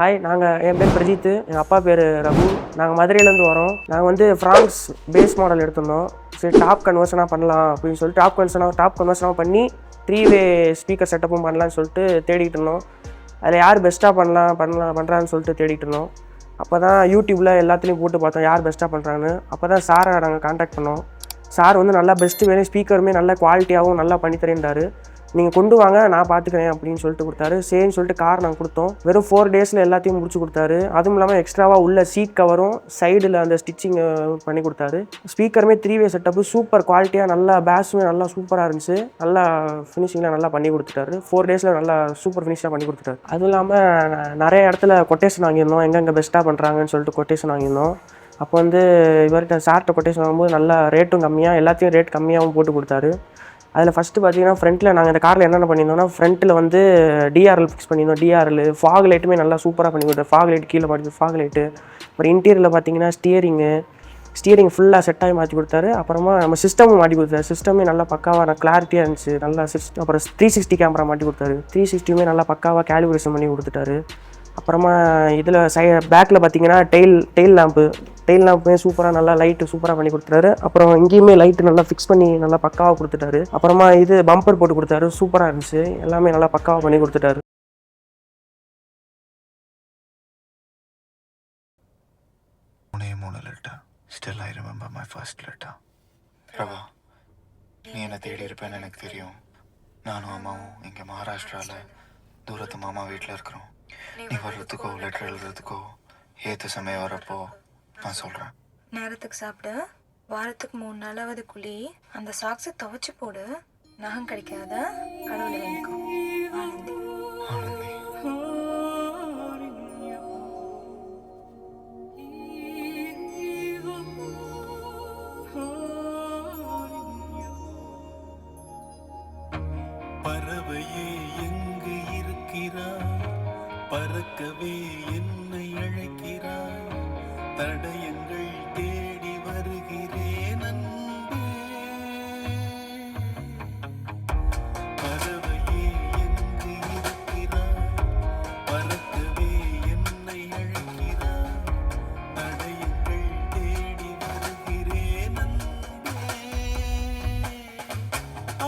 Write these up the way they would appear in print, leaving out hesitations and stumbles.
Hi, என் பேர் பிரஜித், எங்கள் அப்பா பேர் ரகு. நாங்கள் மதுரையிலேருந்து வரோம். நாங்கள் வந்து ஃப்ரான்ஸ் பேஸ் மாடல் எடுத்திருந்தோம். சரி, டாப் கன்வர்ஷனாக பண்ணலாம் அப்படின்னு சொல்லிட்டு டாப் கன்வர்ஷனாக பண்ணி 3-வே ஸ்பீக்கர் செட்டப்பும் பண்ணலான்னு சொல்லிட்டு தேடிட்டு இருந்தோம். அதில் யார் பெஸ்ட்டாக பண்ணுறான்னு சொல்லிட்டு தேடிட்டு இருந்தோம். அப்போ தான் யூடியூப்பில் எல்லாத்துலேயும் போட்டு பார்த்தோம் யார் பெஸ்ட்டாக பண்ணுறாங்கன்னு. அப்போ தான் சாரை நாங்கள் காண்டாக்ட் பண்ணோம். சார் வந்து நல்லா பெஸ்ட்டு வேணும், ஸ்பீக்கருமே நல்ல குவாலிட்டியாகவும் நல்லா பண்ணித்தரேன்றாரு. நீங்கள் கொண்டு வாங்க, நான் பார்த்துக்கிறேன் அப்படின்னு சொல்லிட்டு கொடுத்தாரு. சரின்னு சொல்லிட்டு கார் நாங்கள் கொடுத்தோம். வெறும் 4 டேஸில் எல்லாத்தையும் முடிச்சு கொடுத்தாரு. அதுவும் இல்லாமல் எக்ஸ்ட்ராவாக உள்ள சீட் கவரும் சைடில் அந்த ஸ்டிச்சிங் பண்ணி கொடுத்தாரு. ஸ்பீக்கருமே 3-வே செட்டப்பு சூப்பர் குவாலிட்டியாக, நல்லா பேஸுமே நல்லா சூப்பராக இருந்துச்சு. நல்லா ஃபினிஷிங்லாம் நல்லா பண்ணி கொடுத்துட்டாரு. 4 டேஸில் நல்லா சூப்பர் ஃபினிஷாக பண்ணி கொடுத்துட்டாரு. அதுவும் இல்லாமல் நிறைய இடத்துல கொட்டேஷன் வாங்கியிருந்தோம், எங்கெங்கே பெஸ்ட்டாக பண்ணுறாங்கன்னு சொல்லிட்டு கொட்டேஷன் வாங்கியிருந்தோம். அப்போ வந்து இவர்கிட்ட சார்ட்ட கொட்டேஷன் வாங்கும்போது நல்லா ரேட்டும் கம்மியாக, எல்லாத்தையும் ரேட் கம்மியாகவும் போட்டு கொடுத்தாரு. அதில் ஃபஸ்ட்டு பார்த்தீங்கன்னா ஃப்ரண்ட்டில் நாங்கள் இந்த காரில் என்னென்ன பண்ணியிருந்தோம்னா, ஃப்ரண்ட்டில் வந்து டிஆர்எல் ஃபிக்ஸ் பண்ணியிருந்தோம். டிஆர்எல் ஃபாக் லைட்டுமே நல்லா சூப்பராக பண்ணி கொடுத்தாரு. ஃபாக் லைட் கீழே மாட்டி ஃபாக் லைட்டு. அப்புறம் இன்டீரியரில் பார்த்தீங்கன்னா ஸ்டியரிங் ஃபுல்லாக செட்டாகி மாற்றி கொடுத்தாரு. அப்புறமா நம்ம சிஸ்டமும் மாட்டி கொடுத்தாரு. சிஸ்டமே நல்லா பக்காவாக கிளாரிட்டியாக இருந்துச்சு. நல்லா அப்புறம் 360 கேமரா மாட்டி கொடுத்தாரு. 360மே நல்லா பக்காவாக கேலிபிரேஷன் பண்ணி கொடுத்துட்டாரு. அப்புறமா இதில் பேக்கில் பார்த்தீங்கன்னா டெயில் லேம்புமே சூப்பராக நல்லா லைட்டு சூப்பராக பண்ணி கொடுத்துட்டாரு. அப்புறம் இங்கேயுமே லைட்டு நல்லா ஃபிக்ஸ் பண்ணி நல்லா பக்காவாக கொடுத்துட்டாரு. அப்புறமா இது பம்பர் போட்டு கொடுத்தாரு, சூப்பராக இருந்துச்சு. எல்லாமே நல்லா பக்காவாக பண்ணி கொடுத்துட்டாரு. Still I remember my first letter. Rava, நீ என்ன தேடி இருப்பேன்னு எனக்கு தெரியும். நானும் அம்மாவும் இங்கே மகாராஷ்டிராவில் தூரத்து மாமா வீட்டில் இருக்கிறோம். நீ வர்றதுக்கோ லெட்டர் எழுதுறதுக்கோ ஏற்ற சமயம் வரப்போ நான் சொல்கிறேன். நேரத்துக்கு சாப்பிடு, வாரத்துக்கு 3 நாளாவது குழி, அந்த சாக்ஸை துவைச்சு போடு, நகம் கிடைக்காத கடவுளை வேண்டிக்கோ. ஆனந்தி. ஆனந்தி. பறவையே எங்கு இருக்கிறாய், பறக்கவே என்னை அழைக்கிறாய், தடயங்கள் தேடி வருகிறேன் அன்பே. பறவையே எங்கு இருக்கிறாய், பறக்கவே என்னை அழைக்கிறாய், தடயங்கள் தேடி வருகிறேன் அன்பே.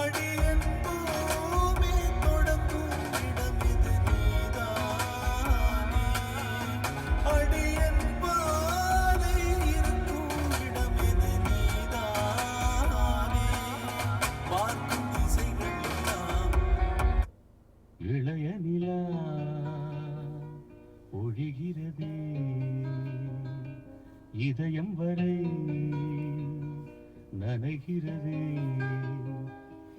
அடியன் பூமி தொடங்கும் இடம் இது நீதானே, அடியன் பாதை இருக்கும் இடம் இது நீதானே, பார்க்கும் திசைகள் எல்லாம் இளைய நிலா ஒழிகிறதே, இதயம் வரை நனைகிறதே,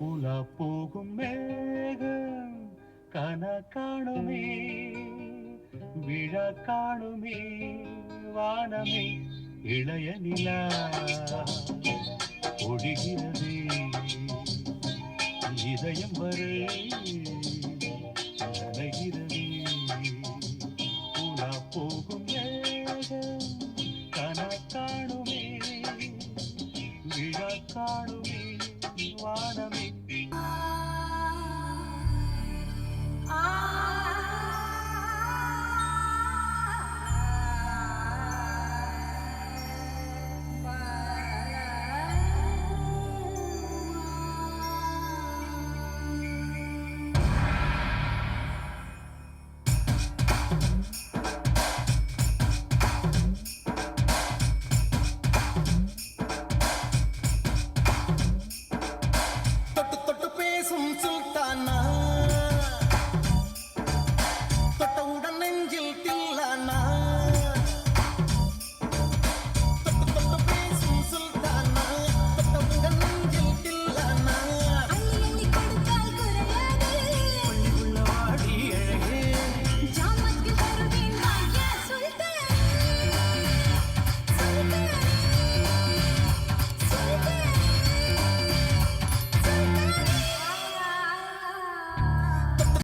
உலா போகும் மேகம் கன காணுமே, விழா காணுமே வானமே, இளைய நிலா ஒழிகிறதே, இதயம் வரை